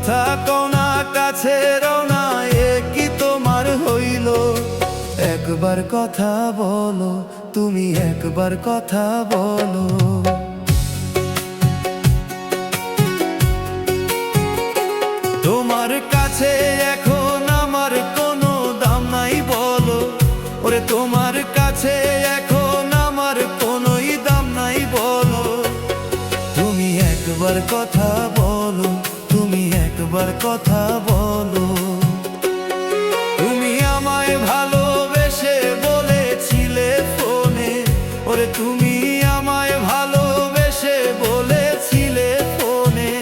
কথা কোনা কাছে রওনা, এ কি তোমার হইল? একবার কথা বলো, তুমি একবার কথা বলো। তোমার কাছে এখন আমার কোনো দাম নাই বলো, ওরে তোমার কাছে এখন আমার কোনোই দাম নাই বলো। তুমি একবার কথা বলো, তুমি একবার কথা বলো। তুমি আমায় ভালোবেসে বলেছিলে ফোনে, ওরে তুমি আমায় ভালোবেসে বলেছিলে ফোনে।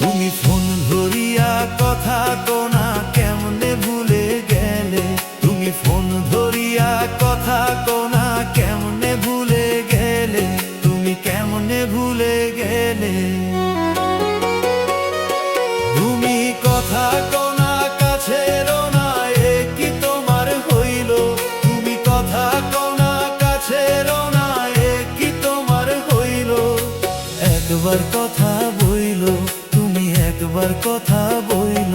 তুমি ফোন ধরিয়া কথা কোনা কেমনে ভুলে গেলে? তুমি ফোন ধরিয়া কথা কোনা কেমনে ভুলে গেলে? তুমি কেমনে ভুলে গেলে? তুমি কথা কোনা কাছে রওনা, এ কি তোমার হইল? তুমি কথা কোনা কাছে রওনা, এ কি তোমার হইল? একবার কথা বইল, তুমি একবার কথা বইল।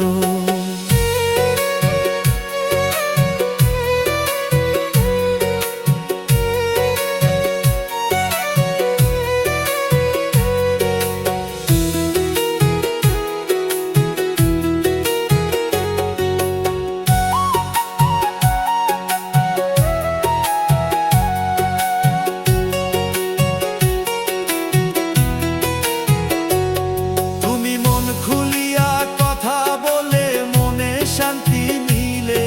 শান্তি মিলে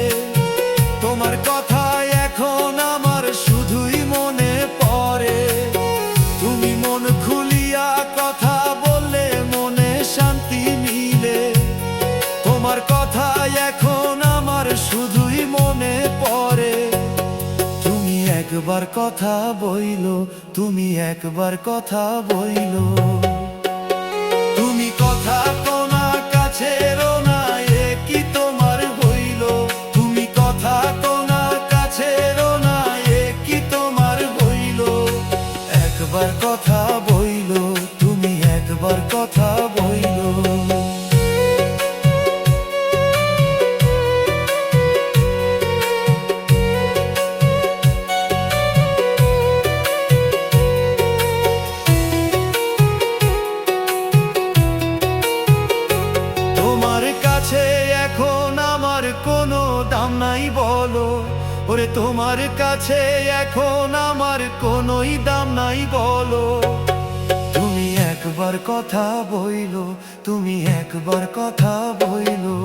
তোমার কথা এখন আমার শুধুই মনে পড়ে। তুমি মন খুলিয়া কথা বললে মনে শান্তি মিলে, তোমার কথা এখন আমার শুধুই মনে পড়ে। তুমি একবার কথা বইলো, তুমি একবার কথা বইলো। তুমি কথা কোনা কাছে রওনা, এ কি তোমার হইল? তুমি কথা কোনা কাছে রওনা, এ কি তোমার হইল? একবার কথা বইল, তুমি একবার কথা বইল। এখন আমার কোনো দাম নাই বলো, ওরে তোমার কাছে এখন আমার কোনোই দাম নাই বলো। তুমি একবার কথা বইলো, তুমি একবার কথা বইলো।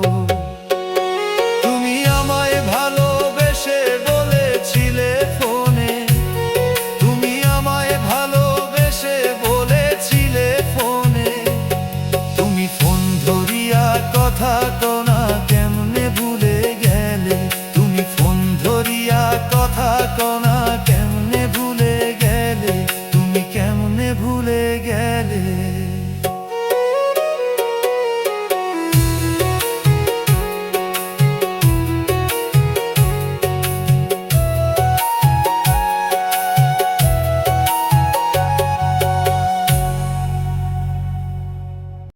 তুমি আমায় ভালোবেসে বলেছিলে ফোনে, তুমি আমায় ভালোবেসে বলেছিলে ফোনে। তুমি ফোন ধরিয়া কথা